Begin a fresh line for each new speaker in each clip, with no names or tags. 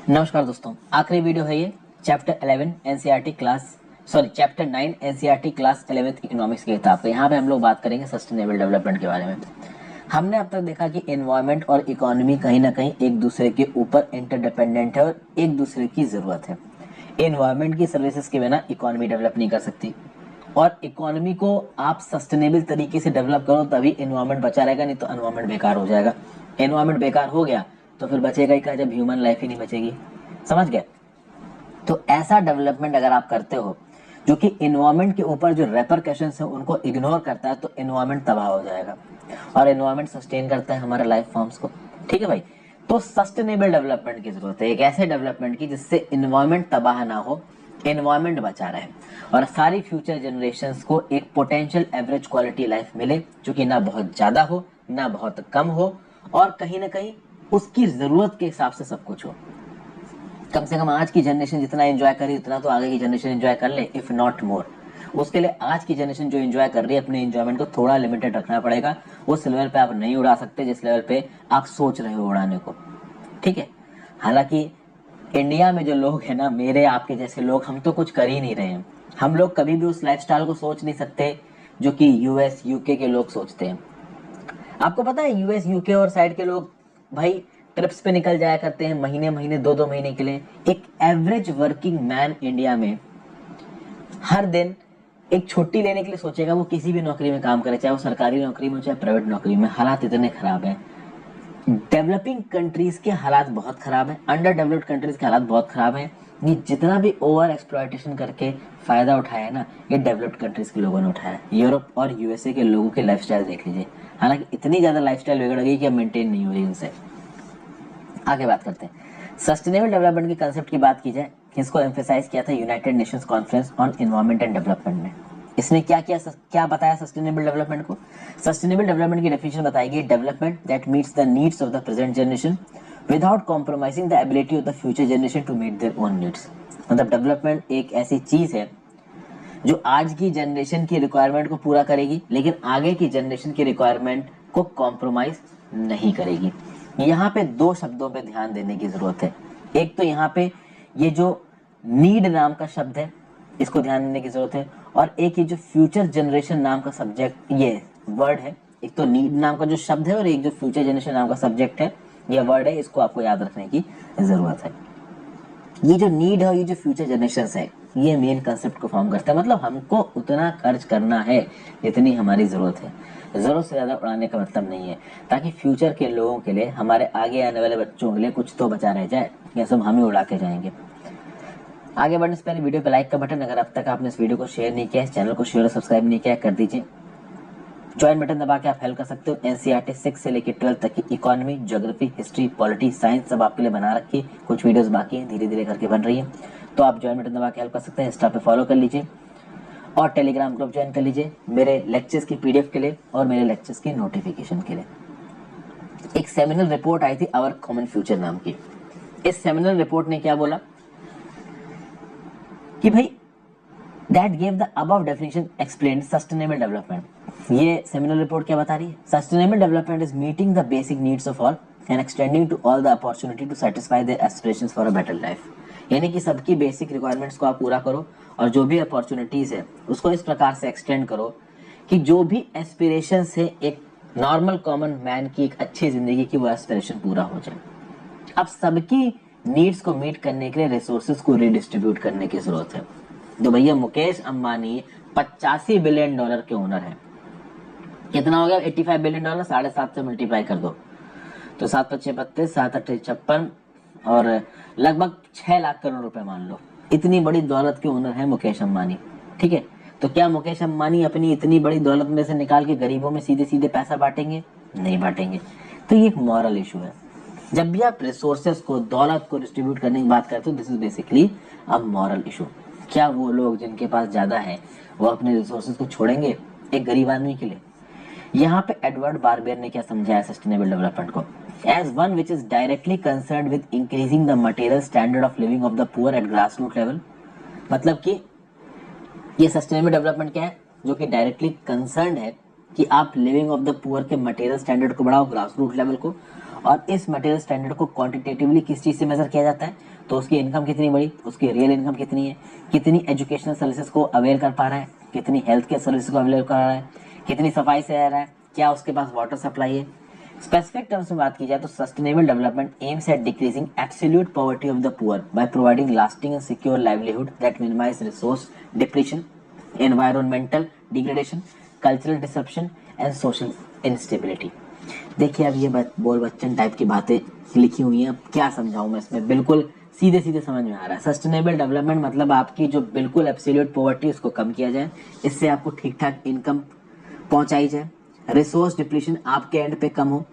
नमस्कार दोस्तों, आखिरी वीडियो है ये chapter 11 NCERT class chapter 9 NCERT class 11th economics की किताब पे। यहाँ पे हम लोग बात करेंगे सस्टेनेबल डेवलपमेंट के बारे में। हमने अब तक देखा कि एनवायरनमेंट और इकोनॉमी कहीं ना कहीं एक दूसरे के ऊपर इंटरडिपेंडेंट है और एक दूसरे की ज़रूरत है। एनवायरनमेंट की सर्विसेज के बिना इकोनॉमी डेवलप नहीं कर सकती, और इकोनॉमी को आप सस्टेनेबल तरीके से डेवलप करो तभी एनवायरनमेंट बचा रहेगा, नहीं तो एनवायरनमेंट बेकार हो जाएगा। एनवायरनमेंट बेकार हो गया तो फिर बचेगा ही क्या, जब ह्यूमन लाइफ ही नहीं बचेगी। समझ गए? तो ऐसा डेवलपमेंट अगर आप करते हो जो कि एनवायरनमेंट के ऊपर जो रेपरकशंस है उनको इग्नोर करता है, तो एनवायरनमेंट तबाह हो जाएगा। और एनवायरनमेंट सस्टेन करता है हमारे लाइफ फॉर्म्स को। ठीक है भाई, तो सस्टेनेबल डेवलपमेंट की जरूरत है, एक ऐसे डेवलपमेंट की जिससे एनवायरनमेंट तबाह ना हो, एनवायरनमेंट बचा रहे और सारी फ्यूचर जनरेशंस को एक पोटेंशियल एवरेज क्वालिटी लाइफ मिले, जो कि ना बहुत ज्यादा हो ना बहुत कम हो, और कहीं ना कहीं उसकी जरूरत के हिसाब से सब कुछ हो। कम से कम आज की जनरेशन जितना एंजॉय करी उतना तो आगे की जनरेशन एंजॉय कर ले, इफ नॉट मोर। उसके लिए आज की जनरेशन जो एंजॉय कर रही है, अपने एंजॉयमेंट को थोड़ा लिमिटेड रखना पड़ेगा। उस लेवल पे आप नहीं उड़ा सकते जिस लेवल पे आप सोच रहे हो उड़ाने को। ठीक है, हालांकि इंडिया में जो लोग हैं ना, मेरे आपके जैसे लोग, हम तो कुछ कर ही नहीं रहे हैं। हम लोग कभी भी उस लाइफस्टाइल को सोच नहीं सकते जो कि यूएस यूके के लोग सोचते हैं। आपको पता है यूएस यूके और साइड के लोग भाई ट्रिप्स पे निकल जाया करते हैं महीने महीने, दो दो महीने के लिए। एक एवरेज वर्किंग मैन इंडिया में हर दिन एक छुट्टी लेने के लिए सोचेगा, वो किसी भी नौकरी में काम करे, चाहे वो सरकारी नौकरी में हो चाहे प्राइवेट नौकरी में। हालात इतने खराब हैं। डेवलपिंग कंट्रीज के हालात बहुत खराब है, अंडर डेवलप्ड कंट्रीज के हालात बहुत खराब है। ये जितना भी ओवर एक्सप्लॉयटेशन करके फायदा उठाया है ना, ये डेवलप्ड कंट्रीज के लोगों ने उठाया है। यूरोप और यूएसए के लोगों के लाइफस्टाइल देख लीजिए, हालांकि इतनी ज्यादा लाइफस्टाइल बिगड़ गई कि अब मेंटेन नहीं हो रही उनसे। आगे बात करते हैं सस्टेनेबल डेवलपमेंट के कंसेप्ट की। बात की जाए, इसको एम्फेसाइज किया था United Nations conference on environment and development ने। इसने क्या बताया सस्टेनेबल डेवलपमेंट को? सस्टेनेबल डेवलपमेंट की डेफिनेशन बताएगी, development that meets the needs of the present generation without compromising the ability of the future generation to meet their own needs. मतलब development एक ऐसी चीज है जो आज की जनरेशन की रिक्वायरमेंट को पूरा करेगी, लेकिन आगे की जनरेशन की रिक्वायरमेंट को कॉम्प्रोमाइज नहीं करेगी। यहाँ पे दो शब्दों पे ध्यान देने की जरूरत है। एक तो यहाँ पे ये जो नीड नाम का शब्द है, इसको ध्यान देने की जरूरत है, और एक ये जो फ्यूचर जनरेशन नाम का सब्जेक्ट, ये वर्ड है। एक तो नीड नाम का जो शब्द है और एक जो फ्यूचर जनरेशन नाम का सब्जेक्ट है, ये वर्ड है, इसको आपको याद रखने की जरूरत है। ये जो नीड है, ये जो फ्यूचर जनरेशन है, ये मेन कंसेप्ट को फॉर्म करता है। मतलब हमको उतना खर्च करना है जितनी हमारी जरूरत है, जरूरत से ज्यादा उड़ाने का मतलब नहीं है, ताकि फ्यूचर के लोगों के लिए, हमारे आगे आने वाले बच्चों के लिए कुछ तो बचा रह जाए। ये सब हम ही उड़ा के जाएंगे। आगे बढ़ने से पहले वीडियो पे लाइक का बटन, अगर अब तक आपने इस वीडियो को शेयर नहीं किया, इस चैनल को शेयर और सब्सक्राइब नहीं किया, कर दीजिए। ज्वाइन बटन दबा के आप हेल्प कर सकते हो। एनसीईआरटी 6 से लेकर 12 तक की economy, geography, history, polity, science सब आपके लिए बना रखी है। कुछ वीडियोस बाकी हैं, धीरे धीरे करके बन रही है, तो आप ज्वाइन बटन दबा के हेल्प कर सकते हैं। इंस्टा पे फॉलो कर लीजिए और टेलीग्राम ग्रुप ज्वाइन कर लीजिए मेरे लेक्चर्स की पीडीएफ के लिए और मेरे लेक्चर्स की नोटिफिकेशन के लिए। एक सेमिनल रिपोर्ट आई थी आवर कॉमन फ्यूचर नाम की। इस सेमिनल रिपोर्ट ने क्या बोला कि भाई that give the above definition explained sustainable development. ये सेमिनल रिपोर्ट क्या बता रही है? Sustainable development is meeting the basic needs of all and extending to all the opportunity to satisfy their aspirations for a better life. यानी कि सबकी basic requirements को आप पूरा करो और जो भी अपॉर्चुनिटीज है उसको इस प्रकार से एक्सटेंड करो कि जो भी एस्पिरेशंस है एक नॉर्मल कॉमन मैन की, एक अच्छी जिंदगी की, वो एस्पिरेशन पूरा हो जाए। अब सबकी नीड्स को मीट करने के लिए रिसोर्सेज को रिडिस्ट्रीब्यूट करने की जरूरत है। तो भैया मुकेश अंबानी 85 बिलियन डॉलर के ओनर है। कितना हो गया? 85 बिलियन डॉलर 7.5 से मल्टीप्लाई कर दो तो 7 × 5 = 32, 7 × 8 = 56 और लगभग 6 लाख करोड़ रुपए मान लो। इतनी बड़ी दौलत के ओनर है मुकेश अंबानी। ठीक है, तो क्या मुकेश अंबानी अपनी इतनी बड़ी दौलत में से निकाल के गरीबों में सीधे सीधे पैसा बांटेंगे? नहीं बांटेंगे। तो ये एक मॉरल इशू है। जब भी आप रिसोर्सेस को, दौलत को डिस्ट्रीब्यूट करने की बात करते हो, this is basically a moral issue. क्या वो लोग जिनके पास ज्यादा है वो अपने रिसोर्सेज को छोड़ेंगे एक गरीब आदमी के लिए? यहाँ पे एडवर्ड बारबेर ने क्या समझाया सस्टेनेबल डेवलपमेंट को? As one which is directly concerned with increasing the material standard of living of the poor at grass root level. मतलब कि ये सस्टेनेबल डेवलपमेंट क्या है? जो कि डायरेक्टली कंसर्न्ड है कि आप लिविंग ऑफ द पुअर के मटेरियल स्टैंडर्ड को बढ़ाओ, ग्रास रूट लेवल को, और इस मटेरियल स्टैंडर्ड को क्वांटिटेटिवली किस चीज से मेजर किया जाता है, तो उसकी इनकम कितनी बढ़ी, उसकी रियल इनकम कितनी है, कितनी एजुकेशनल सर्विसेज को अवेयर कर पा रहा है, कितनी हेल्थ केयर सर्विसेज को अवेयर कर रहा है, कितनी सफाई से रह रहा है, क्या उसके पास वाटर सप्लाई है। स्पेसिफिक टर्म्स में बात की जाए तो sustainable development aims at decreasing absolute poverty of the poor by providing lasting and secure livelihood that minimise resource depletion, environmental degradation, cultural disruption and social instability. देखिए अब ये बोल बच्चन टाइप की बातें लिखी हुई हैं, अब क्या समझाऊं मैं इसमें, बिल्कुल सीधे सीधे समझ में आ रहा है। सस्टेनेबल डेवलपमेंट मतलब आपकी जो बिल्कुल एब्सोल्यूट पॉवर्टी उसको कम किया जाए, इससे आपको ठीक ठाक इनकम पहुंचाई जाए, रिसोर्स डिप्लीशन आपके एंड पे कम हो,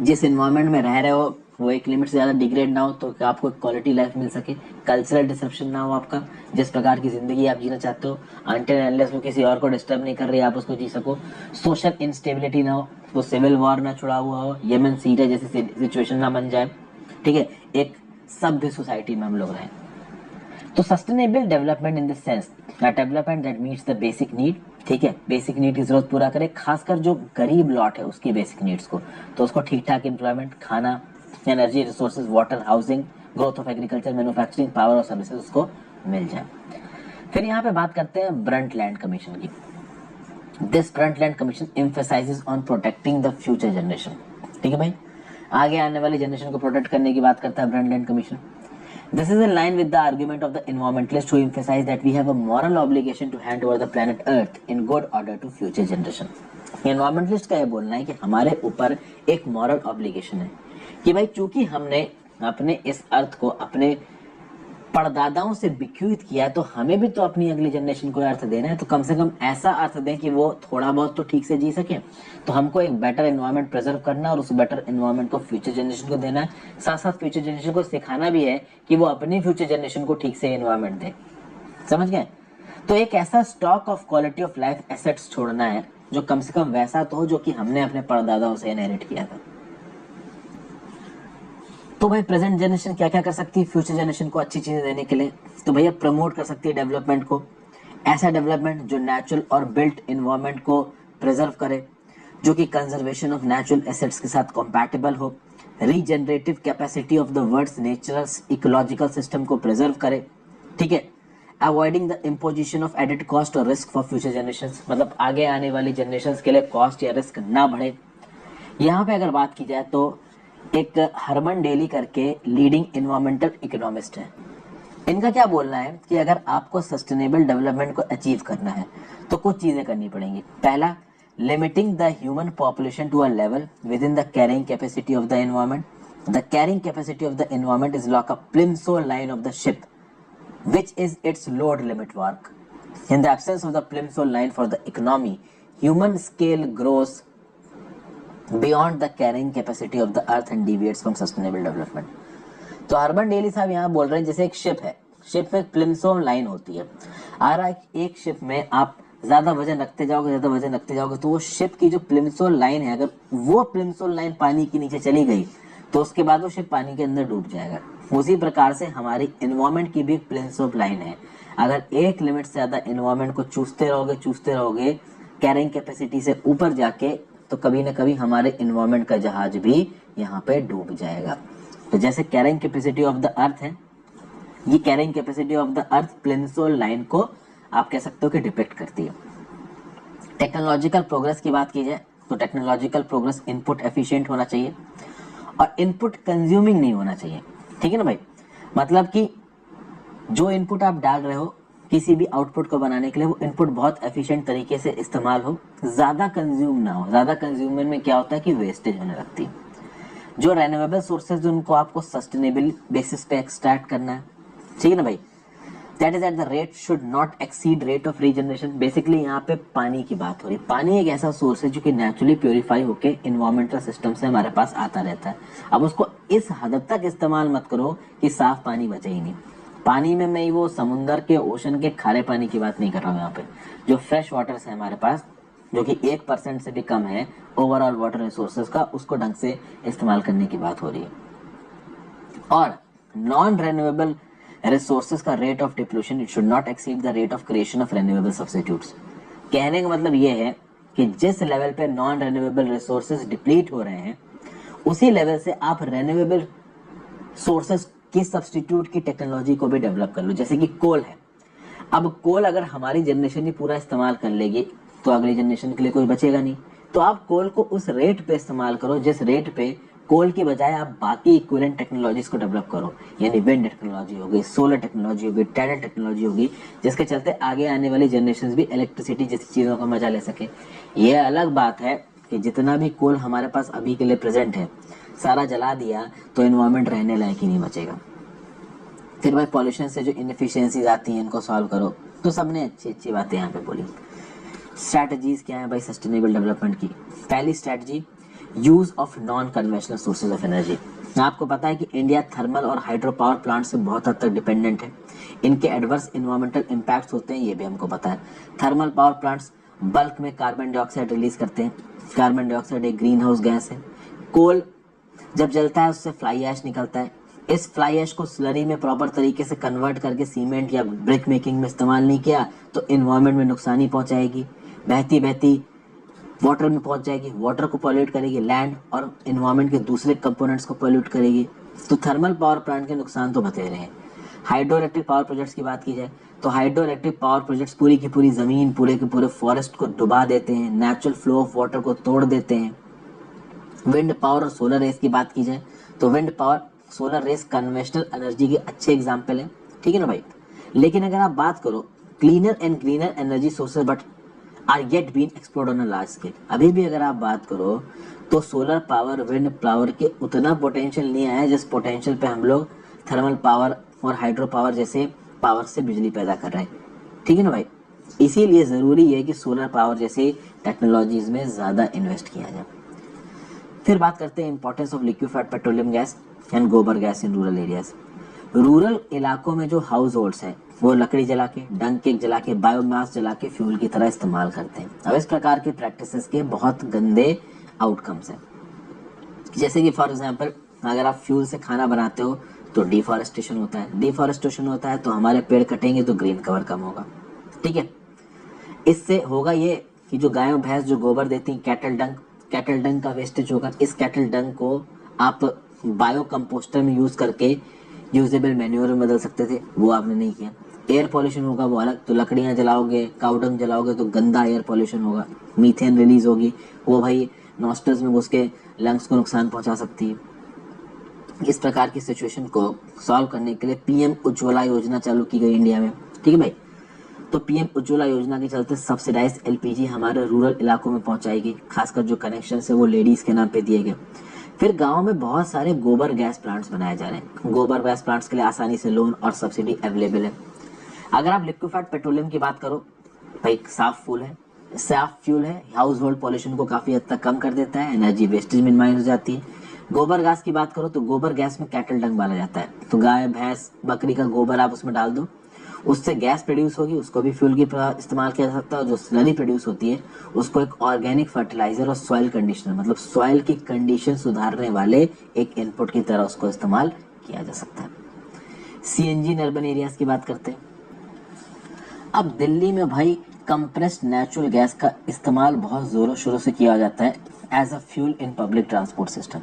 जिस एनवायरनमेंट में रह रहे हो वो एक लिमिट से ज्यादा डिग्रेड ना हो तो आपको क्वालिटी लाइफ मिल सके, कल्चरल डिसरप्शन ना हो, आपका जिस प्रकार की जिंदगी आप जीना चाहते हो अनटिल अनलेस वो किसी और को डिस्टर्ब नहीं कर रही आप उसको जी सको, सोशल इंस्टेबिलिटी ना हो, वो सिविल वॉर ना छुड़ा हुआ हो, यमन सीरिया जैसी सिचुएशन ना बन जाए, ठीक है, एक सभ्य सोसाइटी में हम लोग रहें। तो sustainable development in the sense development that meets the basic need, ठीक है, बेसिक नीड की जरूरत पूरा करे, खासकर जो गरीब लॉट है उसकी बेसिक नीड्स को, तो उसको ठीक ठाक एम्प्लॉयमेंट, खाना, energy resources, water, housing, growth of agriculture, manufacturing, power और सर्विसेज उसको मिल जाए। फिर यहाँ पे बात करते हैं ब्रंटलैंड कमीशन की। This Brundtland commission emphasises on protecting the future generation, ठीक है भाई, आगे आने वाली जनरेशन को प्रोटेक्ट करने की बात करता है Brundtland commission. This is in line with the argument of the environmentalists who emphasize that we have a moral obligation to hand over the planet Earth in good order to future generation. Environmentalist का ये बोलना है कि हमारे ऊपर एक moral obligation है कि भाई चूंकि हमने अपने इस अर्थ को अपने परदादाओं से बिक्यूत किया तो हमें भी तो अपनी अगली जनरेशन को अर्थ देना है, तो कम से कम ऐसा अर्थ दें कि वो थोड़ा बहुत तो ठीक से जी सके। तो हमको एक बेटर एनवायरनमेंट प्रिजर्व करना और उस बेटर एनवायरनमेंट को फ्यूचर जनरेशन को देना है, साथ साथ फ्यूचर जनरेशन को सिखाना भी है कि वो अपनी फ्यूचर जनरेशन को ठीक से एनवायरनमेंट दे। समझ गए? तो एक ऐसा stock of quality of life assets छोड़ना है जो कम से कम वैसा तो हो जो कि हमने अपने परदादाओं से इनहेरिट किया था। तो भाई प्रेजेंट जनरेशन क्या क्या कर सकती है फ्यूचर जनरेशन को अच्छी चीजें देने के लिए, तो भैया प्रमोट कर सकती है डेवलपमेंट को, ऐसा डेवलपमेंट जो नेचुरल और बिल्ट एनवायरनमेंट को प्रिजर्व करे, जो कि कंजर्वेशन ऑफ नेचुरल एसेट्स के साथ कंपैटिबल हो, regenerative capacity of the world's natural ecological system को प्रिजर्व करे, ठीक है, avoiding the imposition of added cost और रिस्क फॉर फ्यूचर जनरेशंस, मतलब आगे आने वाली जनरेशंस के लिए कॉस्ट या रिस्क ना बढ़े। यहाँ पे अगर बात की जाए तो एक हरमन डेली करके लीडिंग एनवायरमेंटल इकोनॉमिस्ट है, इनका क्या बोलना है कि अगर आपको सस्टेनेबल डेवलपमेंट को अचीव करना है तो कुछ चीजें करनी पड़ेंगी। पहला, limiting the human population to a level within the carrying capacity of the environment. The carrying capacity of the environment is like a plimsoll line of the ship which is its load limit work. In the absence of the plimsoll line for the economy, human scale grows beyond the carrying capacity of the earth and deviates from sustainable development. तो urban daily साहब यहाँ बोल रहे हैं जैसे एक ship है, ship में एक प्लिमसोल लाइन होती है, आ रहा है एक शिप में आप ज्यादा वजन रखते जाओगे तो वो शिप की जो प्लिमसोल लाइन है, अगर वो प्लिमसोल लाइन पानी के नीचे चली गई तो उसके बाद वो शिप पानी के अंदर डूब जाएगा। उसी प्रकार से हमारी एनवायरनमेंट की भी एक प्लिमसोल लाइन है, अगर एक लिमिट से ज्यादा एनवायरनमेंट को चूसते रहोगे कैरिंग कैपेसिटी से ऊपर जाके, तो कभी ना कभी हमारे एनवायरनमेंट का जहाज भी यहाँ पे डूब जाएगा। तो जैसे carrying capacity of the earth है, ये carrying capacity of the earth Plimsoll line को आप कह सकते हो कि डिपेक्ट करती है। टेक्नोलॉजिकल प्रोग्रेस की बात की जाए तो टेक्नोलॉजिकल प्रोग्रेस इनपुट एफिशिएंट होना चाहिए और इनपुट कंज्यूमिंग नहीं होना चाहिए, ठीक है ना भाई, मतलब कि जो इनपुट आप डाल रहे हो किसी भी आउटपुट को बनाने के लिए वो इनपुट बहुत एफिशिएंट तरीके से इस्तेमाल हो, ज्यादा कंज्यूम ना हो। ज्यादा कंज्यूमर में क्या होता है कि वेस्टेज होने लगती है। जो रेन्यूएबल सोर्सेज उनको आपको सस्टेनेबल बेसिस पे एक्सट्रैक्ट करना है, ठीक है ना भाई, that is at the rate should not exceed rate of regeneration. Basically यहाँ पे पानी की बात हो रही है। पानी एक ऐसा सोर्स है जो कि नेचुरली प्योरीफाई होके इन्वायरमेंटल सिस्टम से हमारे पास आता रहता है। अब उसको इस हद तक इस्तेमाल मत करो कि साफ पानी बचे ही नहीं। पानी में मैं वो समुंदर के ओशन के खारे पानी की बात नहीं कर रहा हूँ, यहाँ पे जो फ्रेश वाटर है हमारे पास, जो कि 1% से भी कम है ओवरऑल वाटर रिसोर्सेज का, उसको ढंग से इस्तेमाल करने की बात हो रही है। और नॉन रेन्यूएबल रिसोर्सेज का rate of depletion it should not exceed the rate of creation of renewable substitutes. कहने का मतलब ये है कि जिस लेवल पे नॉन रेन्यूएबल रिसोर्सेज डिप्लीट हो रहे हैं उसी लेवल से आप रेन्यूएबल सोर्सेस की सब्स्टिट्यूट की टेक्नोलॉजी को भी डेवलप कर लो, जैसे कि कोल है। अब कोल अगर हमारी जनरेशन ही पूरा इस्तेमाल कर लेगी तो अगली जनरेशन के लिए कोई बचेगा नहीं। तो आप कोल को उस रेट पे इस्तेमाल करो जिस रेट पे कोल की बजाय आप बाकी इक्विवेलेंट टेक्नोलॉजीज को डेवलप करो, यानी विंड टेक्नोलॉजी होगी, सोलर टेक्नोलॉजी होगी, टाइडल टेक्नोलॉजी होगी, जिसके चलते आगे आने वाली जनरेशन भी इलेक्ट्रिसिटी जैसी चीजों का मजा ले सके। ये अलग बात है कि जितना भी कोल हमारे पास अभी के लिए प्रेजेंट है सारा जला दिया तो एनवायरमेंट रहने लायक ही नहीं बचेगा। फिर भाई पॉल्यूशन से जो इनएफिशिएंसीज आती हैं इनको सॉल्व करो, तो सबने अच्छी अच्छी बातें यहाँ पे बोली। स्ट्रैटेजीज क्या है भाई सस्टेनेबल डेवलपमेंट की? पहली strategy, use of non conventional sources of energy. आपको पता है कि इंडिया थर्मल और हाइड्रो पावर प्लांट से बहुत हद तक डिपेंडेंट है। इनके एडवर्स इन्वायरमेंटल इम्पैक्ट्स होते हैं, ये भी हमको पता है। थर्मल पावर प्लांट्स बल्क में कार्बन डाइऑक्साइड रिलीज करते हैं। कार्बन डाइऑक्साइड एक ग्रीन हाउस गैस है। कोल जब जलता है उससे फ्लाई ऐश निकलता है। इस फ्लाई ऐश को स्लरी में प्रॉपर तरीके से कन्वर्ट करके सीमेंट या ब्रिक मेकिंग में इस्तेमाल नहीं किया तो इन्वायरमेंट में नुकसान ही पहुंचाएगी। बहती बहती वाटर में पहुंच जाएगी, वाटर को पॉल्यूट करेगी, लैंड और इन्वायरमेंट के दूसरे कंपोनेंट्स को पॉल्यूट करेगी। तो थर्मल पावर प्लांट के नुकसान तो बतेरे हैं। हाइड्रो इलेक्ट्रिक पावर प्रोजेक्ट्स की बात की जाए तो हाइड्रो इलेक्ट्रिक पावर प्रोजेक्ट्स पूरी की पूरी जमीन, पूरे के पूरे फॉरेस्ट को डुबा देते हैं, नेचुरल फ्लो ऑफ वाटर को तोड़ देते हैं। विंड पावर और सोलर रेस की बात की जाए तो wind power, solar rays conventional energy के अच्छे एग्जाम्पल है, ठीक है ना भाई। लेकिन अगर आप बात करो cleaner and greener energy sources but are yet been explored on a large scale, अभी भी अगर आप बात करो तो सोलर पावर, विंड पावर के उतना पोटेंशियल नहीं आया है जिस पोटेंशियल पे हम लोग थर्मल पावर और हाइड्रो पावर जैसे पावर से बिजली पैदा कर रहे हैं, ठीक है ना भाई। इसीलिए जरूरी है कि सोलर पावर जैसे टेक्नोलॉजीज में ज्यादा इन्वेस्ट किया जाए। फिर बात करते हैं importance of liquefied petroleum gas and gobar gas in rural areas. Rural इलाकों में जो हाउस होल्ड्स है वो लकड़ी जला के, डंग केक जला के, बायोमास जला के फ्यूल की तरह इस्तेमाल करते हैं। अब इस प्रकार के प्रैक्टिसेस के बहुत गंदे आउटकम्स हैं, जैसे कि फॉर एग्जांपल अगर आप फ्यूल से खाना बनाते हो तो डिफॉरेस्टेशन होता है। डिफॉरेस्टेशन होता है तो हमारे पेड़ कटेंगे तो ग्रीन कवर कम होगा, ठीक है। इससे होगा ये कि जो गायों भैंस जो गोबर देती हैं, कैटल डंग का वेस्टेज होगा। इस कैटल डंग को आप बायो कंपोस्टर में यूज करके यूजेबल मैन्योर में बदल सकते थे, वो आपने नहीं किया। एयर पॉल्यूशन होगा वो अलग, तो लकड़ियां जलाओगे, काऊ डंग जलाओगे तो गंदा एयर पॉल्यूशन होगा, मीथेन रिलीज होगी, वो भाई नॉस्ट्रल्स में घुस के लंग्स को नुकसान पहुंचा सकती है। इस प्रकार की सिचुएशन को सॉल्व करने के लिए पीएम उज्ज्वला योजना चालू की गई इंडिया में, ठीक है भाई। तो पीएम उज्ज्वला योजना के चलते सब्सिडाइज एलपीजी हमारे रूरल इलाकों में पहुंचाएगी, खासकर जो कनेक्शन है वो लेडीज के नाम पे दिए गए। फिर गांव में बहुत सारे गोबर गैस प्लांट्स बनाए जा रहे हैं। गोबर गैस प्लांट्स के लिए आसानी से लोन और सब्सिडी अवेलेबल है। अगर आप लिक्विफाइड पेट्रोलियम की बात करो, भाई साफ फ्यूल है, हाउस होल्ड पॉल्यूशन को काफी हद तक कम कर देता है, एनर्जी वेस्टेज मिनिमाइज हो जाती है। गोबर गैस की बात करो तो गोबर गैस में कैटल डंग डाला जाता है, तो गाय भैंस बकरी का गोबर आप उसमें डाल दो, उससे गैस प्रोड्यूस होगी, उसको भी फ्यूल की इस्तेमाल किया जा सकता है। जो स्लरी प्रोड्यूस होती है उसको एक ऑर्गेनिक फर्टिलाइजर और सॉइल कंडीशनर, मतलब सॉइल की कंडीशन सुधारने वाले एक इनपुट की तरह उसको इस्तेमाल किया जा सकता है। सीएनजी इन अर्बन एरियाज की बात करते हैं। अब दिल्ली में भाई कंप्रेस्ड नेचुरल गैस का इस्तेमाल बहुत जोरों शोरों से किया जाता है as a fuel in public transport system.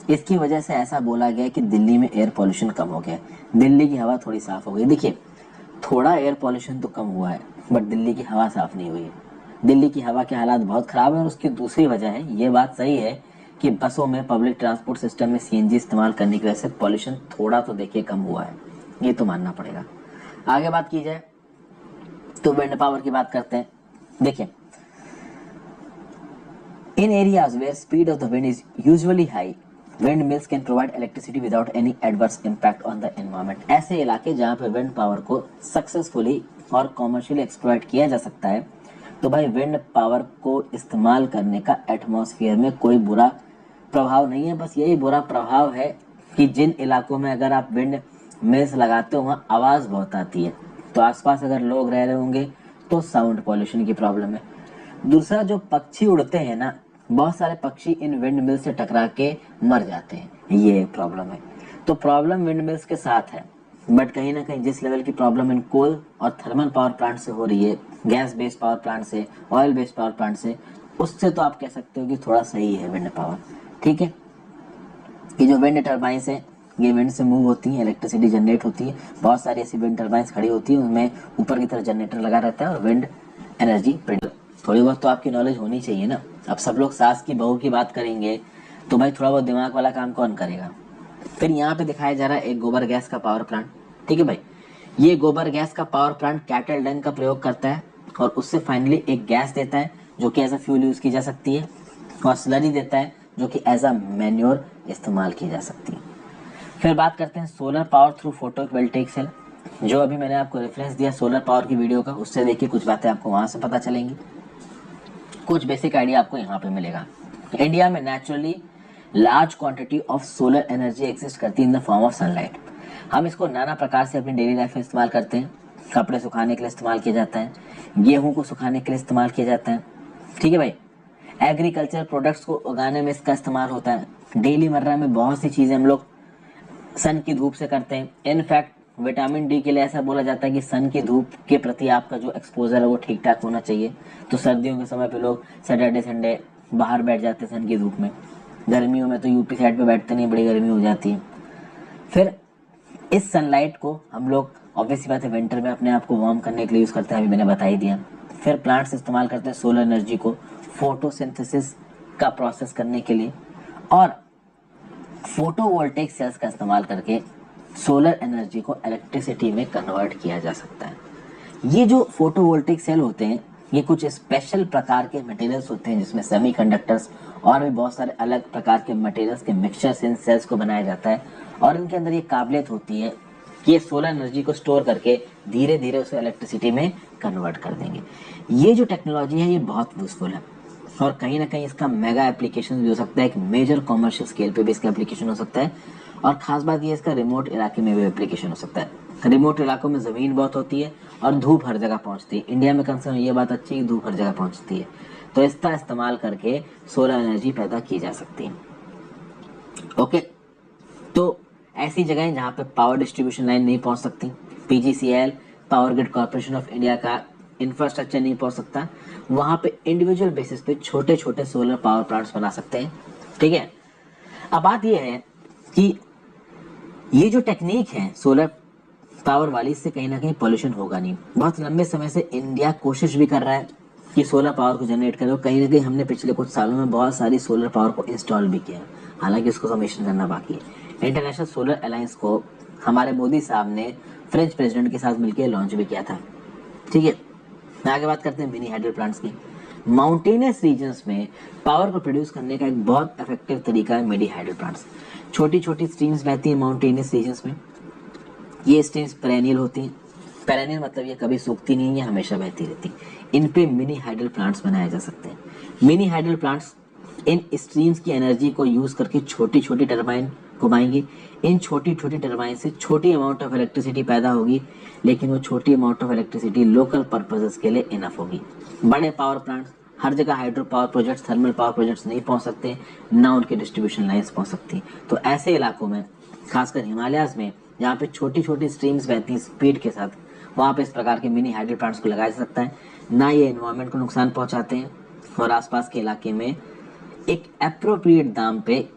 इसकी वजह से ऐसा बोला गया कि दिल्ली में एयर पॉल्यूशन कम हो गया, दिल्ली की हवा थोड़ी साफ हो गई। देखिए थोड़ा एयर पॉल्यूशन तो कम हुआ है बट दिल्ली की हवा साफ नहीं हुई है। दिल्ली की हवा के हालात बहुत खराब है और उसकी दूसरी वजह है, ये बात सही है कि बसों में, पब्लिक ट्रांसपोर्ट सिस्टम में सीएनजी इस्तेमाल करने की वजह से पॉल्यूशन थोड़ा तो देखिए कम हुआ है, ये तो मानना पड़ेगा। आगे बात की जाए तो विंड पावर की बात करते हैं। देखिए in areas where speed of the wind is usually high, windmills can provide electricity without any adverse impact on the environment. ऐसे इलाके जहां पे विंड पावर को सक्सेसफुली और कॉमर्शियली एक्सप्लॉइट किया जा सकता है, तो भाई विंड पावर को इस्तेमाल करने का एटमॉस्फेयर में कोई बुरा प्रभाव नहीं है। बस यही बुरा प्रभाव है कि जिन इलाकों में अगर आप विंड मिल्स लगाते हो वहाँ आवाज बहुत आती है, तो आसपास अगर लोग रह रहे होंगे तो साउंड पॉल्यूशन की प्रॉब्लम है। दूसरा, जो पक्षी उड़ते हैं ना, बहुत सारे पक्षी इन विंड मिल से टकरा के मर जाते हैं, ये प्रॉब्लम है। तो प्रॉब्लम विंड मिल्स के साथ है, बट कहीं ना कहीं जिस लेवल की प्रॉब्लम इन कोल और थर्मल पावर प्लांट से हो रही है, गैस बेस्ड पावर प्लांट से, ऑयल बेस्ड पावर प्लांट से, उससे तो आप कह सकते हो कि थोड़ा सही है विंड पावर, ठीक है। कि जो विंड टर्बाइंस है ये विंड से मूव होती है, इलेक्ट्रिसिटी जनरेट होती है, बहुत सारी ऐसी विंड टर्बाइंस खड़ी होती है, उनमें ऊपर की तरफ जनरेटर लगा रहता है और विंड एनर्जी प्रोड्यूस। थोड़ी बहुत तो आपकी नॉलेज होनी चाहिए ना। अब सब लोग सास की बहू की बात करेंगे तो भाई थोड़ा बहुत दिमाग वाला काम कौन करेगा। फिर यहाँ पे दिखाया जा रहा है एक गोबर गैस का पावर प्लांट। ठीक है भाई, ये गोबर गैस का पावर प्लांट कैटल डंग का प्रयोग करता है और उससे फाइनली एक गैस देता है जो कि एज अ फ्यूल यूज की जा सकती है, और स्लरी देता है जो कि एज अ मैन्योर इस्तेमाल की जा सकती है। फिर बात करते हैं solar power through photovoltaic cell. जो अभी मैंने आपको रेफरेंस दिया सोलर पावर की वीडियो का, उससे देखिए कुछ बातें आपको वहां से पता चलेंगी, कुछ बेसिक आइडिया आपको यहाँ पे मिलेगा। इंडिया में naturally large quantity of solar energy exist करती है in the form of sunlight. हम इसको नाना प्रकार से अपनी डेली लाइफ में इस्तेमाल करते हैं। कपड़े सुखाने के लिए इस्तेमाल किया जाता है, गेहूं को सुखाने के लिए इस्तेमाल किया जाता है। ठीक है भाई, एग्रीकल्चर प्रोडक्ट्स को उगाने में इसका इस्तेमाल होता है। डेली मर्रा में बहुत सी चीजें हम लोग सन की धूप से करते हैं। इनफैक्ट विटामिन डी के लिए ऐसा बोला जाता है कि सन की धूप के प्रति आपका जो एक्सपोजर है वो ठीक ठाक होना चाहिए। तो सर्दियों के समय पे लोग सैटरडे संडे बाहर बैठ जाते हैं सन की धूप में। गर्मियों में तो यूपी साइड पे बैठते नहीं, बड़ी गर्मी हो जाती है। फिर इस सनलाइट को हम लोग ऑब्वियसली बात है विंटर में अपने आप को वार्म करने के लिए यूज करते हैं, अभी मैंने बता ही दिया। फिर प्लांट्स इस्तेमाल करते हैं सोलर एनर्जी को फोटोसिंथेसिस का प्रोसेस करने के लिए, और फोटोवोल्टेइक सेल्स का इस्तेमाल करके सोलर एनर्जी को इलेक्ट्रिसिटी में कन्वर्ट किया जा सकता है। ये जो फोटोवोल्टेइक सेल होते हैं ये कुछ स्पेशल प्रकार के मटेरियल्स होते हैं जिसमें सेमीकंडक्टर्स और भी बहुत सारे अलग प्रकार के मटेरियल्स के मिक्सचर से इन सेल्स को बनाया जाता है, और इनके अंदर ये काबिलियत होती है कि ये सोलर एनर्जी को स्टोर करके धीरे धीरे उसे इलेक्ट्रिसिटी में कन्वर्ट कर देंगे। ये जो टेक्नोलॉजी है ये बहुत यूजफुल है और कहीं ना कहीं इसका मेगा एप्लीकेशन भी हो सकता है, एक मेजर कॉमर्शियल स्केल पे भी इसका एप्लीकेशन हो सकता है, और खास बात ये इसका रिमोट इलाके में भी एप्लीकेशन हो सकता है। रिमोट इलाकों में जमीन बहुत होती है और धूप हर जगह पहुंचती है। इंडिया में कम से कम ये बात अच्छी है कि धूप हर जगह पहुंचती है, तो इसका इस्तेमाल करके सोलर एनर्जी पैदा की जा सकती है। ओके, तो ऐसी जगह जहाँ पे पावर डिस्ट्रीब्यूशन लाइन नहीं पहुंच सकती, PGCL power grid corporation of India का इंफ्रास्ट्रक्चर नहीं पहुंच सकता, वहां पे इंडिविजुअल बेसिस पे छोटे छोटे सोलर पावर प्लांट्स बना सकते हैं। ठीक है, अब बात यह है कि ये जो टेक्निक है सोलर पावर वाली, इससे कहीं ना कहीं पॉल्यूशन होगा नहीं। बहुत लंबे समय से इंडिया कोशिश भी कर रहा है कि सोलर पावर को जनरेट करे, और कहीं ना कहीं हमने पिछले कुछ सालों में बहुत सारी सोलर पावर को इंस्टॉल भी किया है, हालांकि इसको कमीशन करना बाकी है। इंटरनेशनल सोलर अलायंस को हमारे मोदी साहब ने फ्रेंच प्रेसिडेंट के साथ मिलकर लॉन्च भी किया था। ठीक है, आगे बात करते हैं मिनी हाइडल प्लांट्स की। माउंटेनियस रीजन्स में पावर को प्रोड्यूस करने का एक बहुत इफेक्टिव तरीका है मिनी हाइडल प्लांट्स। छोटी छोटी स्ट्रीम्स बहती हैं माउंटेनियस रीजन्स में, ये स्ट्रीम्स पेरेनियल होती हैं। पेरेनियल मतलब ये कभी सूखती नहीं है, हमेशा बहती रहती। इन पे मिनी हाइडल प्लांट्स बनाए जा सकते हैं। Mini hydel plants in streams की एनर्जी को यूज करके छोटी छोटी टरबाइन घुमाएंगे। इन छोटी छोटी टरबाइन से छोटी अमाउंट ऑफ इलेक्ट्रिसिटी पैदा होगी, लेकिन वो छोटी amount of electricity local purposes के लिए इनफ होगी। बड़े पावर प्लांट्स हर जगह hydro power projects, thermal power projects नहीं पहुंच सकते, ना उनके डिस्ट्रीब्यूशन लाइंस पहुंच सकती। तो ऐसे इलाकों में, खासकर हिमालयाज में जहाँ पे छोटी छोटी स्ट्रीम्स बहती हैं स्पीड के साथ, वहाँ पे इस प्रकार के मिनी हाइडल प्लांट्स को लगाया जा सकता है। ना ये एनवायरनमेंट को नुकसान पहुंचाते हैं और आसपास के इलाके में एक अप्रोप्रिएट दाम पे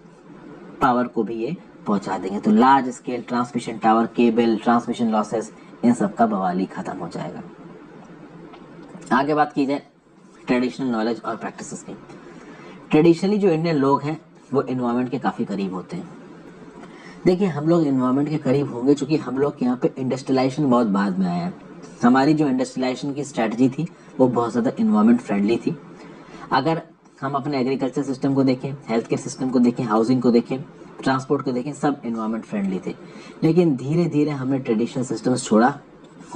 पावर को भी ये पहुंचा देंगे। तो large scale transmission tower, cable, transmission losses, इन सब का बवाल ही खत्म हो जाएगा। आगे बात की जाए ट्रेडिशनल नॉलेज और प्रैक्टिसेस की। ट्रेडिशनली जो इंडियन लोग हैं वो एनवायरनमेंट के काफ़ी करीब होते हैं। देखिए, हम लोग एनवायरनमेंट के करीब होंगे क्योंकि हम लोग के यहाँ पे इंडस्ट्रियलाइजेशन बहुत बाद में आया है। हमारी जो इंडस्ट्रियलाइजेशन की स्ट्रैटेजी थी वो बहुत ज़्यादा एनवायरनमेंट फ्रेंडली थी। अगर हम अपने एग्रीकल्चर सिस्टम को देखें, हेल्थ केयर सिस्टम को देखें, हाउसिंग को देखें, ट्रांसपोर्ट को देखें, सब एनवायरनमेंट फ्रेंडली थे। लेकिन धीरे धीरे हमने ट्रेडिशनल सिस्टम्स छोड़ा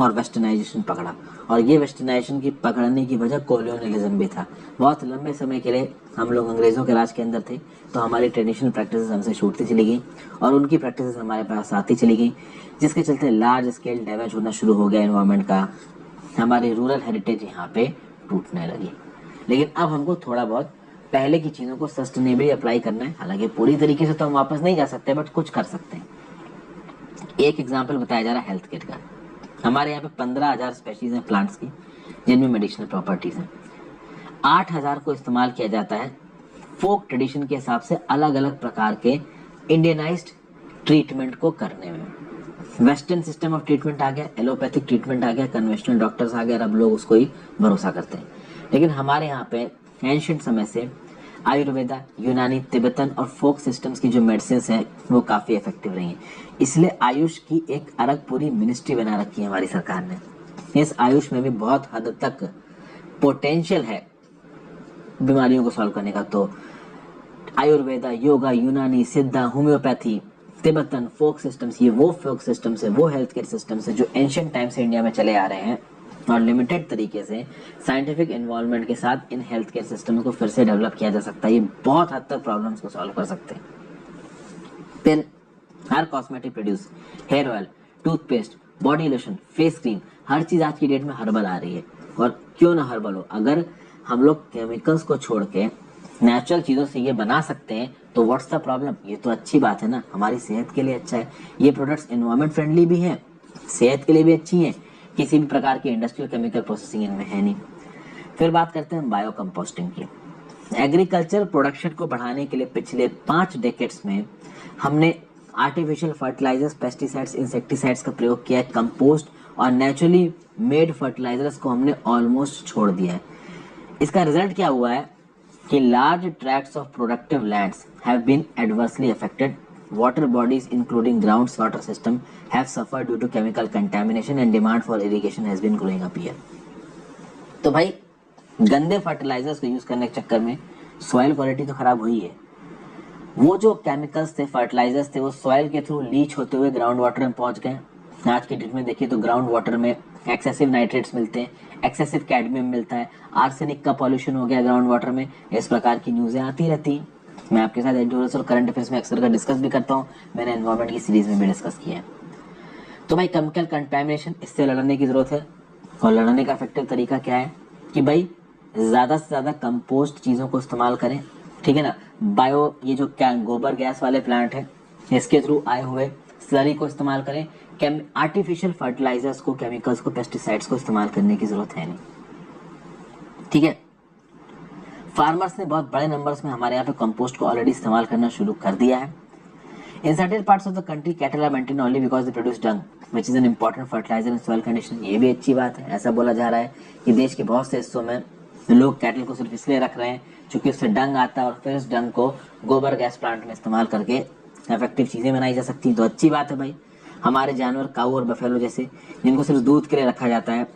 और वेस्टर्नाइजेशन पकड़ा, और ये वेस्टर्नाइजेशन की पकड़ने की वजह कॉलोनियलिज्म भी था। बहुत लंबे समय के लिए हम लोग अंग्रेज़ों के राज के अंदर थे, तो हमारी ट्रेडिशनल प्रैक्टिसेस हमसे छूटती चली गई और उनकी प्रैक्टिसेस हमारे पास आती चली गई, जिसके चलते लार्ज स्केल डैमेज होना शुरू हो गया एनवायरनमेंट का। हमारी रूरल हेरिटेज यहाँ पे टूटने लगी। लेकिन अब हमको थोड़ा बहुत पहले की चीज़ों को सस्टेनेबली अप्लाई करना है। हालांकि पूरी तरीके से तो हम वापस नहीं जा सकते, बट कुछ कर सकते हैं। एक एग्जाम्पल बताया जा रहा है हेल्थ केयर का। हमारे यहाँ पे 15,000 स्पेशीज हैं प्लांट्स की जिनमें मेडिसिनल प्रॉपर्टीज हैं। 8,000 को इस्तेमाल किया जाता है फोक ट्रेडिशन के हिसाब से अलग अलग प्रकार के इंडियनाइज्ड ट्रीटमेंट को करने में। वेस्टर्न सिस्टम ऑफ ट्रीटमेंट आ गया, एलोपैथिक ट्रीटमेंट आ गया, कन्वेंशनल डॉक्टर्स आ गए, अब लोग उसको ही भरोसा करते हैं। लेकिन हमारे यहाँ पे एंशिएंट समय से आयुर्वेदा, यूनानी, तिब्बतन और फोक सिस्टम्स की जो मेडिसिन है वो काफ़ी इफेक्टिव रही हैं। इसलिए आयुष की एक अलग पूरी मिनिस्ट्री बना रखी है हमारी सरकार ने। इस आयुष में भी बहुत हद तक पोटेंशियल है बीमारियों को सॉल्व करने का। तो आयुर्वेदा, योगा, यूनानी, सिद्धा, होम्योपैथी, तिब्बतन, फोक सिस्टम्स, ये वो फोक सिस्टम्स है, वो हेल्थ केयर सिस्टम्स है जो एंशिएंट टाइम से इंडिया में चले आ रहे हैं और लिमिटेड तरीके से साइंटिफिक इन्वॉल्वमेंट के साथ इन हेल्थ केयर सिस्टम को फिर से डेवलप किया जा सकता है। ये बहुत हद तक प्रॉब्लम्स को सॉल्व कर सकते हैं। फिर हर cosmetic produce, hair oil, toothpaste, body lotion, face cream, हर चीज आज की डेट में हर्बल आ रही है। और क्यों ना हर्बल हो, अगर हम लोग केमिकल्स को छोड़ के नेचुरल चीजों से ये बना सकते हैं तो व्हाट्स द प्रॉब्लम। ये तो अच्छी बात है ना, हमारी सेहत के लिए अच्छा है। ये प्रोडक्ट्स एनवायरमेंट फ्रेंडली भी हैं, सेहत के लिए भी अच्छी हैं, किसी भी प्रकार की इंडस्ट्रियल केमिकल प्रोसेसिंग इनमें है नहीं। फिर बात करते हैं बायो कंपोस्टिंग की। एग्रीकल्चर प्रोडक्शन को बढ़ाने के लिए पिछले 5 डेकेड्स में हमने आर्टिफिशियल फर्टिलाइजर्स, पेस्टिसाइड्स, इंसेक्टिसाइड्स का प्रयोग किया है। कंपोस्ट और नेचुरली मेड फर्टिलाइजर्स को हमने ऑलमोस्ट छोड़ दिया है। इसका रिजल्ट क्या हुआ है कि large tracts of productive lands have been adversely affected. Water bodies including ground water system have suffered due to chemical contamination and demand for irrigation has been growing up here. तो भाई गंदे fertilisers को use करने के चक्कर में soil quality तो खराब हुई है। वो जो केमिकल्स थे, फर्टिलाइजर्स थे, वो सॉइल के थ्रू लीच होते हुए ग्राउंड वाटर में पहुंच गए। आज की डेट में देखिए तो ग्राउंड वाटर में एक्सेसिव नाइट्रेट्स मिलते हैं, एक्सेसिव कैडमियम मिलता है, आर्सेनिक का पॉल्यूशन हो गया ग्राउंड वाटर में। इस प्रकार की न्यूज़ें आती रहती हैं। मैं आपके साथ एडोरस और करंट अफेयर्स में अक्सर का डिस्कस भी करता हूँ, मैंने एनवायरमेंट की सीरीज में भी डिस्कस किया है। तो भाई केमिकल कंटामिनेशन, इससे लड़ने की जरूरत है। और लड़ने का इफेक्टिव तरीका क्या है कि भाई ज़्यादा से ज़्यादा कंपोस्ट चीज़ों को इस्तेमाल करें, ठीक है ना। बायो, ये जो गोबर गैस वाले प्लांट है, इसके थ्रू आए हुए स्लरी को इस्तेमाल करें। आर्टिफिशियल फर्टिलाइजर्स को, केमिकल्स को, पेस्टिसाइड्स को इस्तेमाल करने की जरूरत है नहीं, ठीक है। फार्मर्स ने बहुत बड़े नंबर्स में हमारे यहाँ पे कंपोस्ट को ऑलरेडी इस्तेमाल करना शुरू कर दिया है। In certain parts of the country cattle are maintain only because they produce dung which is an important fertiliser in soil condition. ये भी अच्छी बात है। ऐसा बोला जा रहा है कि देश के बहुत से हिस्सों में लोग कैटल को सिर्फ इसलिए रख रहे हैं क्योंकि उससे डंग आता है और फिर उस डंग को गोबर गैस प्लांट में इस्तेमाल करके इफेक्टिव चीजें बनाई जा सकती हैं। तो अच्छी बात है भाई। हमारे जानवर काऊ और बफेलो जैसे, जिनको सिर्फ दूध के लिए रखा जाता है,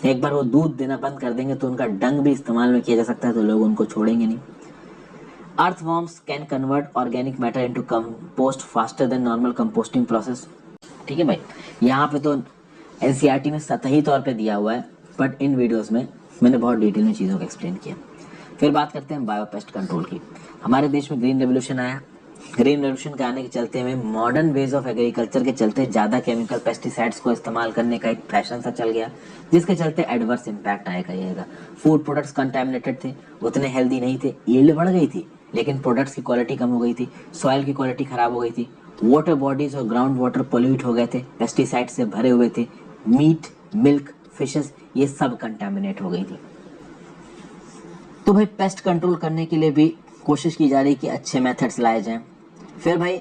एक बार वो दूध देना बंद कर देंगे तो उनका डंग भी इस्तेमाल में किया जा सकता है, तो लोग उनको छोड़ेंगे नहीं। Earthworms can convert organic matter into compost faster than normal composting process, ठीक है भाई। यहाँ पे तो एनसीईआरटी में सतही तौर पे दिया हुआ है, बट इन वीडियोस में मैंने बहुत डिटेल में चीज़ों को एक्सप्लेन किया। फिर बात करते हैं बायोपेस्ट कंट्रोल की। हमारे देश में ग्रीन रेवोल्यूशन आया। ग्रीन रेवोल्यूशन के आने के चलते में मॉडर्न वेज ऑफ एग्रीकल्चर के चलते ज़्यादा केमिकल पेस्टिसाइड्स को इस्तेमाल करने का एक फैशन सा चल गया, जिसके चलते एडवर्स इम्पैक्ट आएगा। फूड प्रोडक्ट्स कंटामिनेटेड थे, उतने हेल्दी नहीं थे, यील्ड बढ़ गई थी लेकिन प्रोडक्ट्स की क्वालिटी कम हो गई थी, सॉइल की क्वालिटी खराब हो गई थी, वाटर बॉडीज और ग्राउंड वाटर पोल्यूट हो गए थे, पेस्टिसाइड से भरे हुए थे, मीट, मिल्क, फिशेस ये सब कंटामिनेट हो गई थी। तो भाई पेस्ट कंट्रोल करने के लिए भी कोशिश की जा रही कि अच्छे मेथड्स लाए जाएं। फिर भाई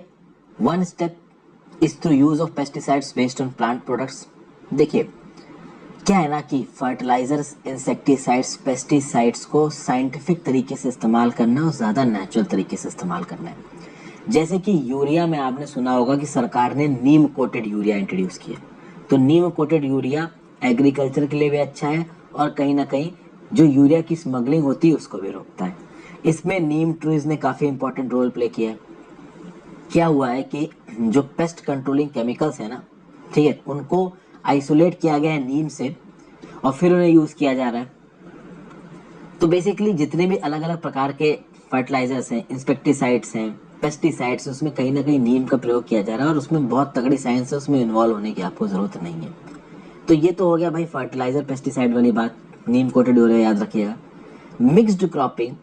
one step is through use of pesticides based on plant products. देखिए क्या है ना कि फर्टिलाइजर्स, इंसेक्टिसाइड्स, पेस्टिसाइड्स को साइंटिफिक तरीके से इस्तेमाल करना और ज़्यादा नेचुरल तरीके से इस्तेमाल करना है। जैसे कि यूरिया में आपने सुना होगा कि सरकार ने नीम कोटेड यूरिया इंट्रोड्यूस किया। तो नीम कोटेड यूरिया एग्रीकल्चर के लिए भी अच्छा है और कहीं ना कहीं जो यूरिया की स्मगलिंग होती है उसको भी रोकता है। इसमें नीम ट्रीज ने काफ़ी इंपॉर्टेंट रोल प्ले किया है। क्या हुआ है कि जो पेस्ट कंट्रोलिंग केमिकल्स है ना, ठीक है, उनको आइसोलेट किया गया है नीम से और फिर उन्हें यूज किया जा रहा है। तो बेसिकली जितने भी अलग अलग प्रकार के फर्टिलाइजर्स हैं, इंसेक्टिसाइड्स हैं, पेस्टिसाइड्स, उसमें कहीं ना कहीं नीम का प्रयोग किया जा रहा है और उसमें बहुत तगड़ी साइंस है, उसमें इन्वॉल्व होने की आपको जरूरत नहीं है। तो ये तो हो गया भाई फर्टिलाइजर पेस्टिसाइड वाली बात, नीम कोटेड यूरिया याद रखिएगा। मिक्स्ड क्रॉपिंग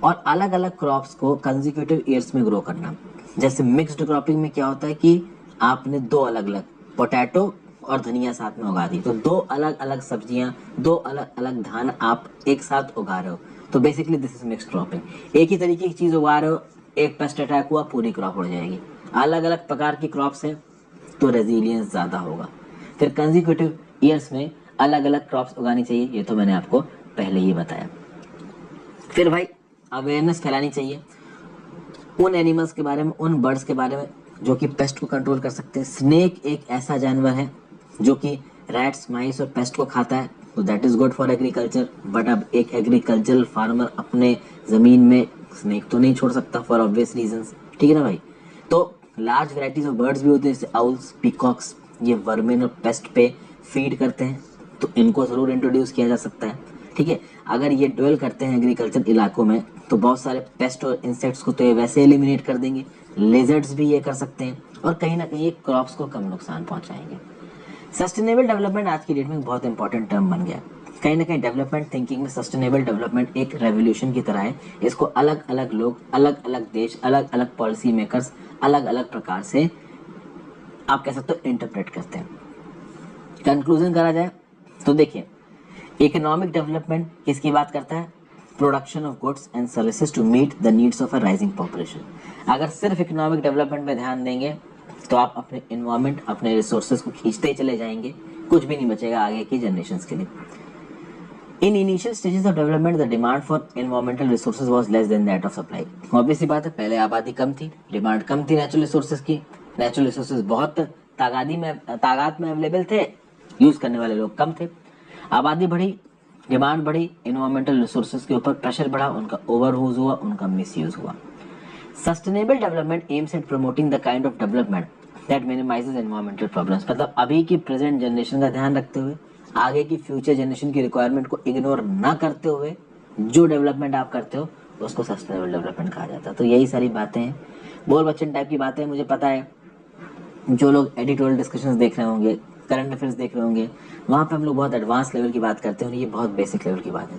और अलग अलग क्रॉप्स को कंसेक्यूटिव ईयर्स में ग्रो करना। जैसे मिक्स्ड क्रॉपिंग में क्या होता है कि आपने दो अलग अलग पोटैटो और धनिया साथ में उगा दी, तो दो अलग अलग सब्जियां, दो अलग अलग धान आप एक साथ उगा रहे हो, तो basically this is mixed cropping. एक ही तरीके की चीज उगा रहे हो एक पेस्ट अटैक हुआ पूरी क्रॉप उड़ जाएगी। अलग अलग प्रकार की क्रॉप्स हैं तो रेजिलियंस ज़्यादा होगा। फिर कंसेक्यूटिव ईयर्स में अलग अलग क्रॉप्स उगानी चाहिए, ये तो मैंने आपको पहले ही बताया। फिर भाई अवेयरनेस फैलानी चाहिए उन एनिमल्स के बारे में, उन बर्ड्स के बारे में जो कि पेस्ट को कंट्रोल कर सकते हैं। स्नेक एक ऐसा जानवर है जो कि रैट्स, माइस और पेस्ट को खाता है, तो that is good for agriculture. But अब एक एग्रीकल्चरल फार्मर अपने जमीन में स्नेक तो नहीं छोड़ सकता फॉर ऑब्वियस रीजंस, ठीक है ना भाई। तो लार्ज वैरायटीज ऑफ बर्ड्स भी होते हैं, जैसे आउल्स, पीकॉक्स, ये वर्मिन और पेस्ट पे फीड करते हैं, तो इनको जरूर इंट्रोड्यूस किया जा सकता है, ठीक है। अगर ये ड्वेल करते हैं एग्रीकल्चर इलाकों में तो बहुत सारे पेस्ट और इंसेक्ट्स को तो ये वैसे एलिमिनेट कर देंगे, लेजर्ड्स भी ये कर सकते हैं और कहीं ना कहीं ये क्रॉप्स को कम नुकसान पहुंचाएंगे। सस्टेनेबल डेवलपमेंट आज की डेट में बहुत इंपॉर्टेंट टर्म बन गया। कहीं ना कहीं डेवलपमेंट थिंकिंग में सस्टेनेबल डेवलपमेंट एक रेवोल्यूशन की तरह है। इसको अलग अलग लोग, अलग अलग देश, अलग अलग पॉलिसी मेकर्स अलग अलग प्रकार से आप कह सकते हो इंटरप्रेट करते हैं। कंक्लूजन करा जाए तो देखिए, इकोनॉमिक डेवलपमेंट किसकी बात करता है? Production of goods and services to meet the needs of a rising population. अगर सिर्फ इकोनॉमिक डेवलपमेंट पे ध्यान देंगे तो आप अपने इन्वायरमेंट, अपने रिसोर्सेज को खींचते ही चले जाएंगे, कुछ भी नहीं बचेगा आगे की जनरेशंस के लिए। In initial stages of development the demand for environmental resources was less than that of supply. Obviously बात है, पहले आबादी कम थी, डिमांड कम थी नेचुरल रिसोर्सेज की। नेचुरल रिसोर्सेज बहुत तादाद में अवेलेबल थे, यूज करने वाले लोग कम थे। आबादी बढ़ी, डिमांड बढ़ी, एनवायरमेंटल रिसोर्सेज के ऊपर प्रेशर बढ़ा, उनका ओवर यूज हुआ, उनका मिस यूज हुआ। Sustainable development aims eight promoting the kind of development that minimises environmental problems. मतलब अभी की प्रेजेंट जनरेशन का ध्यान रखते हुए, आगे की फ्यूचर जनरेशन की रिक्वायरमेंट को इग्नोर ना करते हुए जो डेवलपमेंट आप करते हो उसको सस्टेनेबल डेवलपमेंट कहा जाता है। तो यही सारी बातें हैं, बोल बच्चन टाइप की बातें हैं। मुझे पता है जो लोग एडिटोरियल डिस्कशंस देख रहे होंगे, करंट अफेयर्स देख रहे होंगे, वहाँ पे हम लोग बहुत एडवांस लेवल की बात करते हैं और ये बहुत बेसिक लेवल की बात है,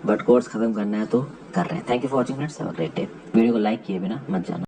बट कोर्स खत्म करना है तो कर रहे हैं। Thank you for watching friends, have a great day. Video को लाइक किए बिना मत जाना।